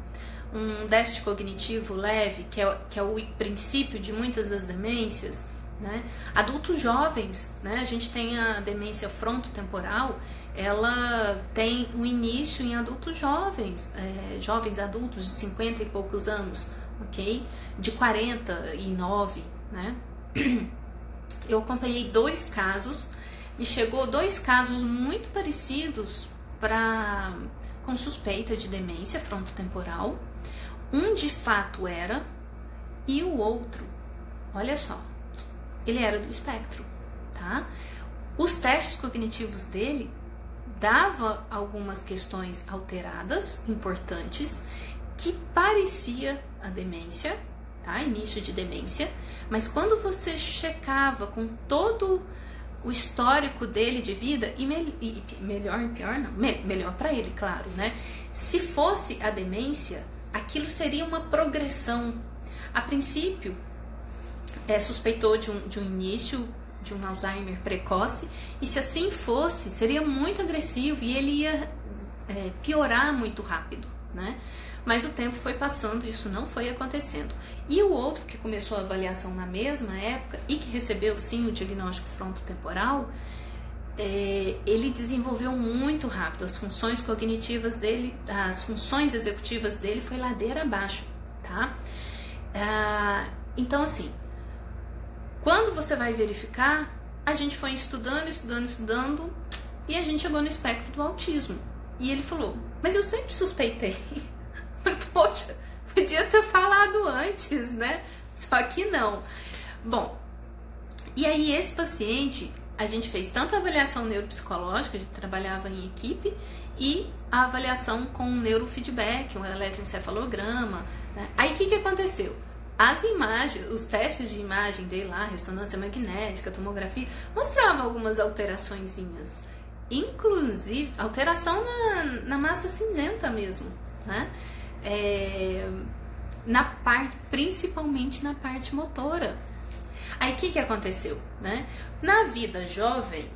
um déficit cognitivo leve, que é o princípio de muitas das demências, né? Adultos jovens, né? A gente tem a demência frontotemporal, ela tem um início em adultos jovens, jovens adultos de 50 e poucos anos, ok? De 49, né? Eu acompanhei 2 casos, me chegou 2 casos muito parecidos com suspeita de demência frontotemporal. Um de fato era, e o outro, olha só, ele era do espectro, tá? Os testes cognitivos dele davam algumas questões alteradas, importantes, que parecia a demência, tá? Início de demência, mas quando você checava com todo o histórico dele de vida, e melhor e pior não, melhor para ele, claro, né? Se fosse a demência, aquilo seria uma progressão. A princípio, suspeitou de um início de um Alzheimer precoce, e se assim fosse, seria muito agressivo e ele ia piorar muito rápido, né? Mas o tempo foi passando e isso não foi acontecendo. E o outro que começou a avaliação na mesma época e que recebeu sim o diagnóstico frontotemporal, ele desenvolveu muito rápido. As funções cognitivas dele, as funções executivas dele foi ladeira abaixo, tá? Então assim, Quando você vai verificar, a gente foi estudando, e a gente chegou no espectro do autismo. E ele falou, mas eu sempre suspeitei. Poxa, podia ter falado antes, né? Só que não. Bom, e aí esse paciente, a gente fez tanto a avaliação neuropsicológica, a gente trabalhava em equipe, e a avaliação com neurofeedback, um eletroencefalograma, né? Aí o que aconteceu? As imagens, os testes de imagem dele lá, ressonância magnética, tomografia, mostravam algumas alteraçõezinhas. Inclusive, alteração na massa cinzenta mesmo, né? Principalmente na parte motora. Aí o que aconteceu, né? Na vida jovem,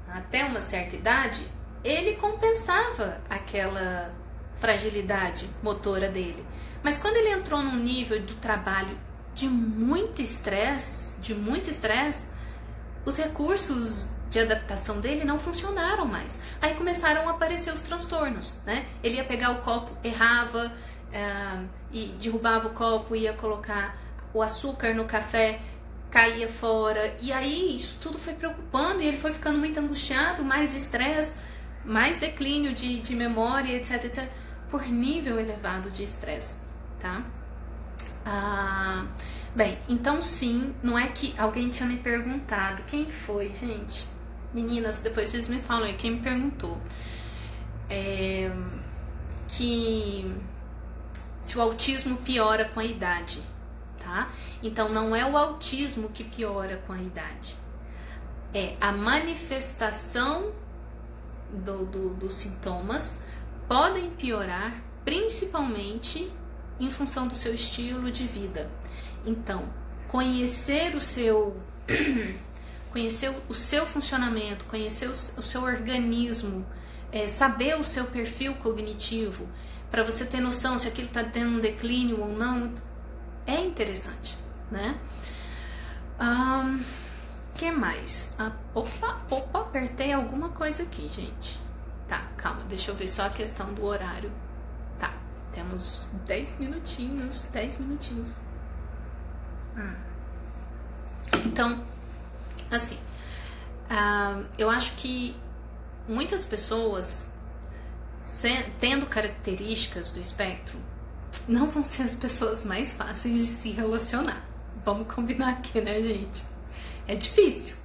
até uma certa idade, ele compensava aquela fragilidade motora dele. Mas quando ele entrou num nível do trabalho de muito estresse, os recursos de adaptação dele não funcionaram mais. Aí começaram a aparecer os transtornos, né? Ele ia pegar o copo, errava, e derrubava o copo, ia colocar o açúcar no café, caía fora. E aí isso tudo foi preocupando e ele foi ficando muito angustiado, mais estresse, mais declínio de memória, etc, por nível elevado de estresse, tá? Bem, então sim, não é que alguém tinha me perguntado, quem foi, gente? Meninas, depois vocês me falam aí, quem me perguntou que se o autismo piora com a idade, tá? Então não é o autismo que piora com a idade, é a manifestação dos sintomas podem piorar principalmente em função do seu estilo de vida. Então, conhecer o seu funcionamento, conhecer o seu organismo, saber o seu perfil cognitivo, para você ter noção se aquilo está tendo um declínio ou não, é interessante, né? Que mais? Opa, apertei alguma coisa aqui, gente. Tá, calma, deixa eu ver só a questão do horário. Tá, temos 10 minutinhos. Então, assim, eu acho que muitas pessoas, tendo características do espectro, não vão ser as pessoas mais fáceis de se relacionar. Vamos combinar aqui, né, gente? É difícil.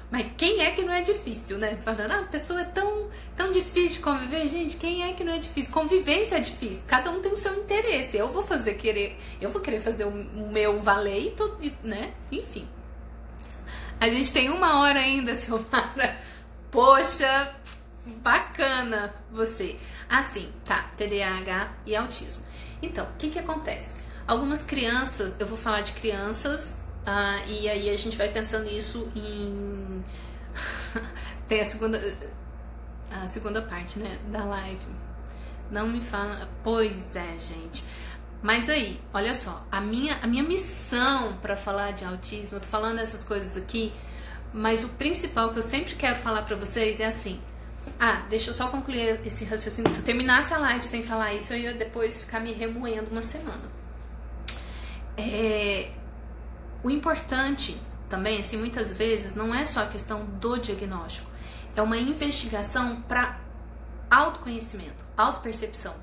Mas quem é que não é difícil, né? Falando, a pessoa é tão difícil de conviver. Gente, quem é que não é difícil? Convivência é difícil. Cada um tem o seu interesse. Eu vou querer fazer o meu valer, né? Enfim. A gente tem 1 hora ainda, Silmara. Poxa, bacana você. Assim, tá, TDAH e autismo. Então, o que acontece? Algumas crianças, eu vou falar de crianças, e aí a gente vai pensando isso em... Tem a segunda parte, né, da live. Não me fala... Pois é, gente. Mas aí, olha só, a minha missão para falar de autismo, eu tô falando essas coisas aqui, mas o principal que eu sempre quero falar para vocês é assim... deixa eu só concluir esse raciocínio. Se eu terminasse a live sem falar isso, eu ia depois ficar me remoendo uma semana. O importante também, assim, muitas vezes, não é só a questão do diagnóstico. É uma investigação para autoconhecimento, autopercepção.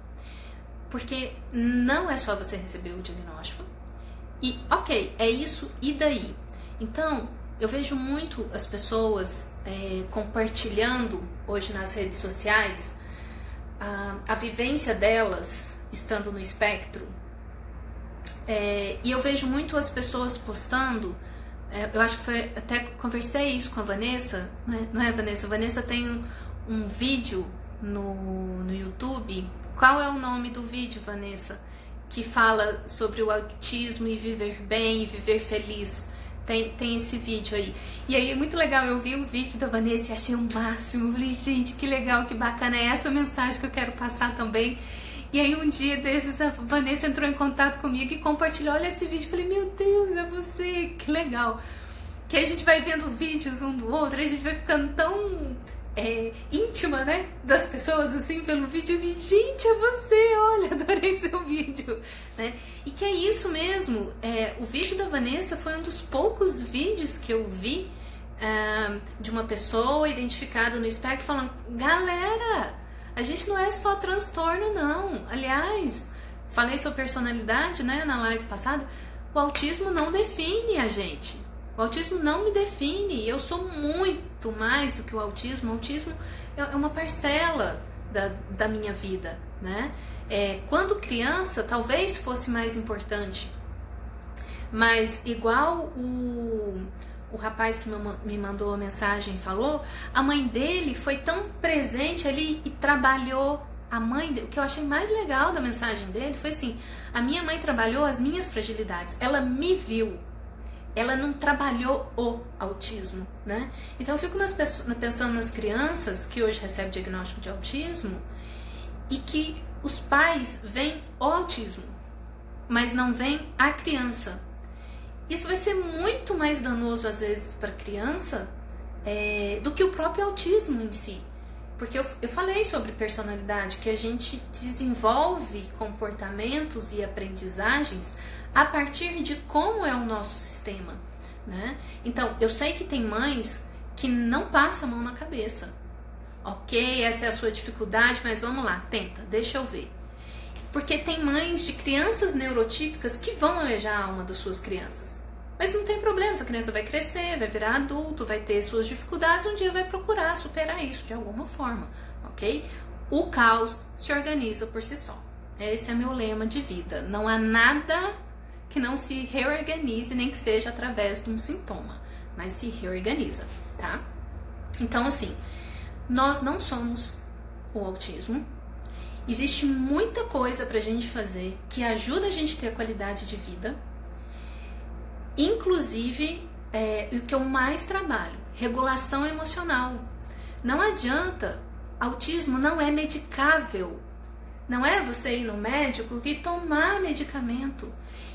Porque não é só você receber o diagnóstico e, ok, é isso, e daí? Então, eu vejo muito as pessoas compartilhando hoje nas redes sociais a vivência delas estando no espectro. E eu vejo muito as pessoas postando, eu acho que até conversei isso com a Vanessa, né? Não é, Vanessa? A Vanessa tem um vídeo no YouTube. Qual é o nome do vídeo, Vanessa? Que fala sobre o autismo e viver bem e viver feliz. Tem esse vídeo aí. E aí é muito legal, eu vi o vídeo da Vanessa e achei o máximo. Falei, gente, que legal, que bacana. É essa mensagem que eu quero passar também. E aí um dia desses a Vanessa entrou em contato comigo e compartilhou, olha esse vídeo. Falei, meu Deus, é você, que legal. Que aí a gente vai vendo vídeos um do outro, a gente vai ficando tão íntima, né, das pessoas, assim, pelo vídeo. Eu vi, gente, é você, olha, adorei seu vídeo, né? E que é isso mesmo, o vídeo da Vanessa foi um dos poucos vídeos que eu vi de uma pessoa identificada no espectro falando, galera, a gente não é só transtorno, não. Aliás, falei sobre personalidade, né, na live passada, o autismo não define a gente. O autismo não me define, eu sou muito mais do que o autismo. O autismo é uma parcela da minha vida, né? Quando criança, talvez fosse mais importante, mas igual o rapaz que me mandou a mensagem falou, a mãe dele foi tão presente ali e trabalhou. O que eu achei mais legal da mensagem dele foi assim, a minha mãe trabalhou as minhas fragilidades, ela me viu. Ela não trabalhou o autismo, né? Então eu fico pensando nas crianças que hoje recebem diagnóstico de autismo e que os pais veem o autismo, mas não veem a criança. Isso vai ser muito mais danoso às vezes para a criança do que o próprio autismo em si. Porque eu falei sobre personalidade, que a gente desenvolve comportamentos e aprendizagens a partir de como é o nosso sistema, né? Então, eu sei que tem mães que não passam a mão na cabeça. Ok, essa é a sua dificuldade, mas vamos lá, tenta, deixa eu ver. Porque tem mães de crianças neurotípicas que vão alejar a alma das suas crianças. Mas não tem problema, essa criança vai crescer, vai virar adulto, vai ter suas dificuldades, um dia vai procurar superar isso de alguma forma, ok? O caos se organiza por si só. Esse é meu lema de vida. Não há nada que não se reorganize, nem que seja através de um sintoma, mas se reorganiza, tá? Então, assim, nós não somos o autismo. Existe muita coisa pra gente fazer que ajuda a gente a ter qualidade de vida. Inclusive, o que eu mais trabalho, regulação emocional. Não adianta, autismo não é medicável. Não é você ir no médico e tomar medicamento.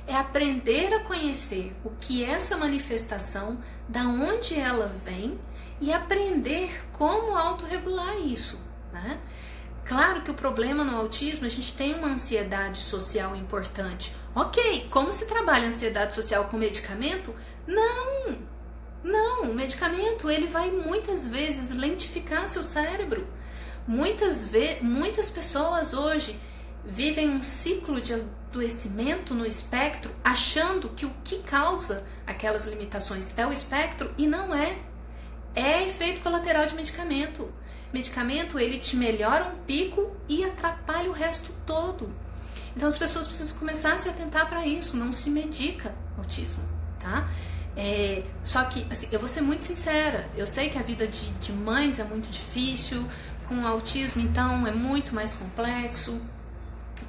É aprender a conhecer o que é essa manifestação, da onde ela vem e aprender como autorregular isso, né? Claro que o problema no autismo, a gente tem uma ansiedade social importante. Ok, como se trabalha a ansiedade social com medicamento? Não, o medicamento ele vai muitas vezes lentificar seu cérebro. Muitas pessoas hoje vivem um ciclo de adoecimento no espectro, achando que o que causa aquelas limitações é o espectro, e não é. É efeito colateral de medicamento. Medicamento, ele te melhora um pico e atrapalha o resto todo. Então as pessoas precisam começar a se atentar para isso. Não se medica autismo, tá? Só que, assim, eu vou ser muito sincera, eu sei que a vida de mães é muito difícil, com autismo então é muito mais complexo,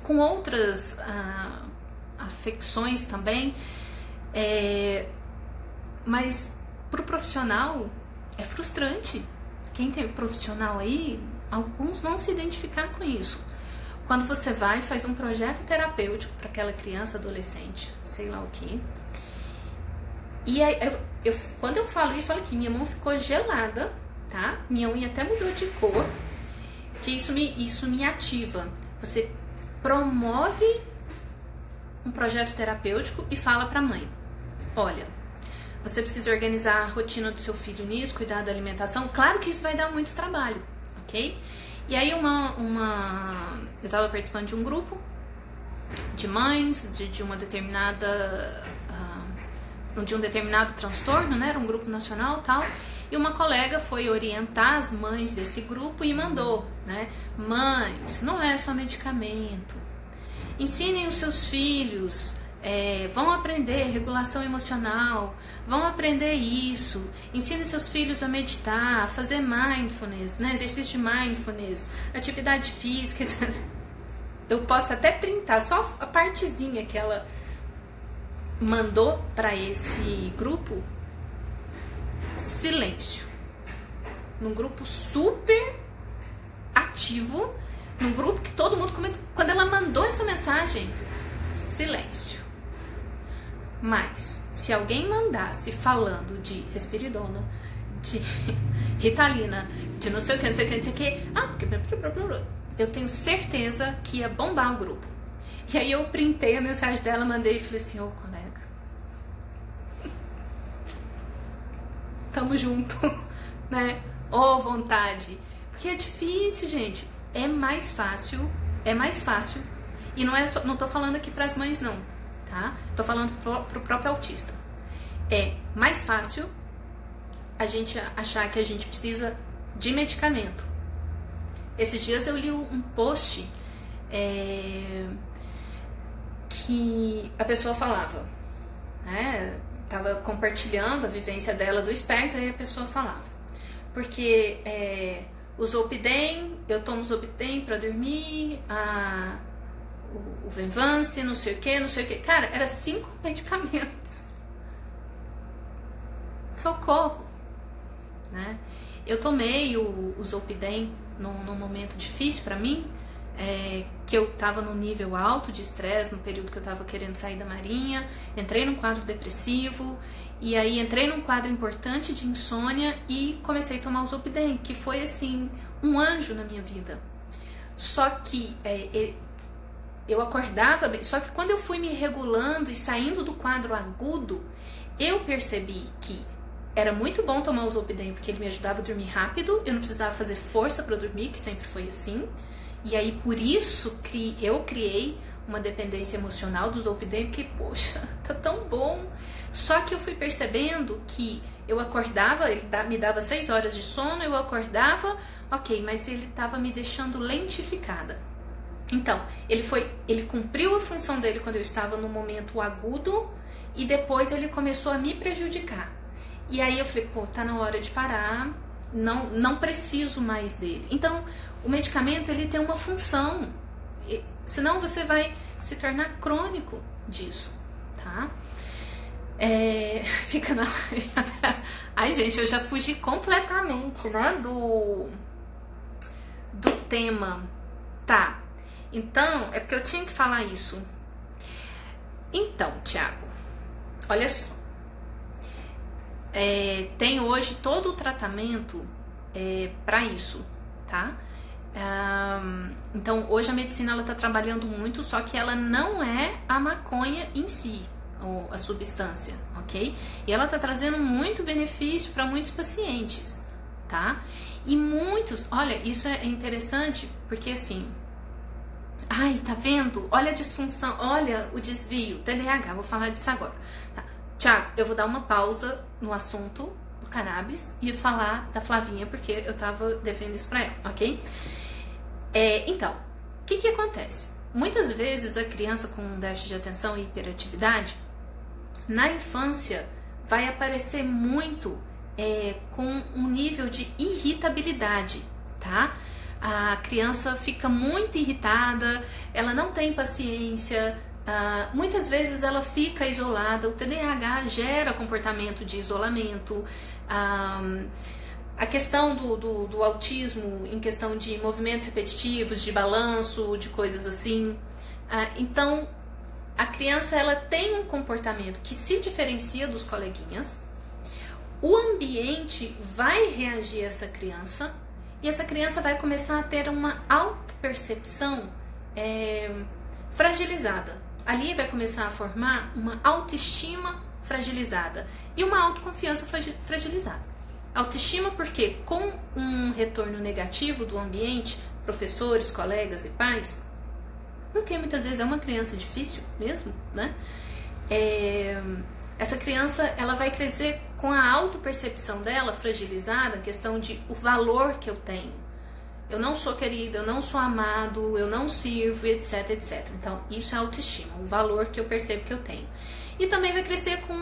com outras afecções também, mas pro profissional é frustrante. Quem tem profissional aí, alguns vão se identificar com isso. Quando você vai e faz um projeto terapêutico para aquela criança, adolescente, sei lá o que. E aí, quando eu falo isso, olha aqui, minha mão ficou gelada, tá? Minha unha até mudou de cor, porque isso me ativa. Você promove um projeto terapêutico e fala para a mãe, olha, você precisa organizar a rotina do seu filho nisso, cuidar da alimentação. Claro que isso vai dar muito trabalho, ok? E aí eu estava participando de um grupo de mães de uma determinada de um determinado transtorno, né? Era um grupo nacional, tal. E uma colega foi orientar as mães desse grupo e mandou, né? Mães, não é só medicamento. Ensinem os seus filhos, vão aprender regulação emocional, vão aprender isso. Ensinem seus filhos a meditar, a fazer mindfulness, né? Exercício de mindfulness, atividade física, etc. Eu posso até printar só a partezinha que ela mandou para esse grupo. Silêncio. Num grupo super ativo, num grupo que todo mundo comentou. Quando ela mandou essa mensagem, silêncio. Mas se alguém mandasse falando de risperidona, de Ritalina, de não sei o que, não sei o que, não sei o que. Ah, porque eu tenho certeza que ia bombar o grupo. E aí eu printei a mensagem dela, mandei e falei assim, ô colega, tamo junto, né? Ô vontade. Porque é difícil, gente. É mais fácil. E não tô falando aqui pras mães, não, tá? Tô falando pro próprio autista. É mais fácil a gente achar que a gente precisa de medicamento. Esses dias eu li um post que a pessoa falava, né? Tava compartilhando a vivência dela do espectro, e a pessoa falava. Porque o Zolpidem, eu tomo Zolpidem pra dormir, o Venvance, não sei o que. Cara, era 5 medicamentos. Socorro, né? Eu tomei o Zolpidem num momento difícil pra mim, que eu tava num nível alto de estresse, no período que eu tava querendo sair da marinha, entrei num quadro depressivo, e aí entrei num quadro importante de insônia e comecei a tomar o Zolpidem, que foi assim, um anjo na minha vida. Só que eu acordava bem, só que quando eu fui me regulando e saindo do quadro agudo, eu percebi que era muito bom tomar o Zolpidem, porque ele me ajudava a dormir rápido, eu não precisava fazer força para dormir, que sempre foi assim. E aí, por isso, eu criei uma dependência emocional do Zolpidem, porque, poxa, tá tão bom. Só que eu fui percebendo que eu acordava, ele me dava 6 horas de sono, eu acordava, ok, mas ele tava me deixando lentificada. Então, ele cumpriu a função dele quando eu estava no momento agudo, e depois ele começou a me prejudicar. E aí eu falei, pô, tá na hora de parar, não preciso mais dele. Então, o medicamento, ele tem uma função, senão você vai se tornar crônico disso, tá? Fica na... Ai, gente, eu já fugi completamente, né, do tema. Tá, então, é porque eu tinha que falar isso. Então, Thiago, olha só. Tem hoje todo o tratamento para isso, tá? Então, hoje a medicina ela tá trabalhando muito, só que ela não é a maconha em si, ou a substância, ok? E ela tá trazendo muito benefício para muitos pacientes, tá? E muitos, olha, isso é interessante, porque assim, ai, tá vendo? Olha a disfunção, olha o desvio, TDAH, vou falar disso agora, tá? Tiago, eu vou dar uma pausa no assunto do cannabis e falar da Flavinha, porque eu tava devendo isso pra ela, ok? Então, o que acontece? Muitas vezes a criança com déficit de atenção e hiperatividade, na infância, vai aparecer muito com um nível de irritabilidade, tá? A criança fica muito irritada, ela não tem paciência, muitas vezes ela fica isolada. O TDAH gera comportamento de isolamento. A questão do autismo em questão de movimentos repetitivos, de balanço, de coisas assim. Então, a criança ela tem um comportamento que se diferencia dos coleguinhas. O ambiente vai reagir a essa criança e essa criança vai começar a ter uma autopercepção fragilizada. Ali vai começar a formar uma autoestima fragilizada e uma autoconfiança fragilizada. Autoestima porque com um retorno negativo do ambiente, professores, colegas e pais, porque muitas vezes é uma criança difícil mesmo, né? Essa criança ela vai crescer com a autopercepção dela fragilizada, a questão de o valor que eu tenho. Eu não sou querido, eu não sou amado, eu não sirvo, etc, etc. Então, isso é autoestima, o valor que eu percebo que eu tenho. E também vai crescer com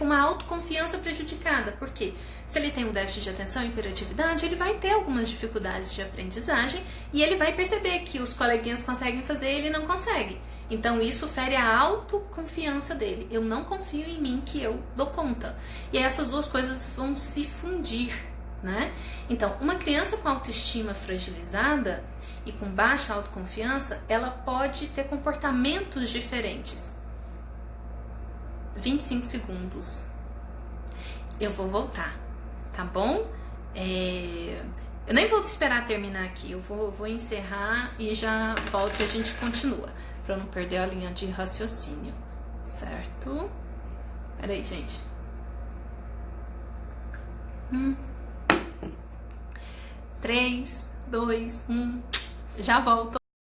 uma autoconfiança prejudicada. Porque se ele tem um déficit de atenção e hiperatividade, ele vai ter algumas dificuldades de aprendizagem e ele vai perceber que os coleguinhas conseguem fazer e ele não consegue. Então isso fere a autoconfiança dele. Eu não confio em mim que eu dou conta. E essas duas coisas vão se fundir, né? Então, uma criança com autoestima fragilizada e com baixa autoconfiança, ela pode ter comportamentos diferentes. 25 segundos. eu vou voltar, tá bom? Eu nem vou esperar terminar aqui, eu vou encerrar e já volto e a gente continua, pra não perder a linha de raciocínio, certo? Peraí, gente. 3, 2, 1, já volto.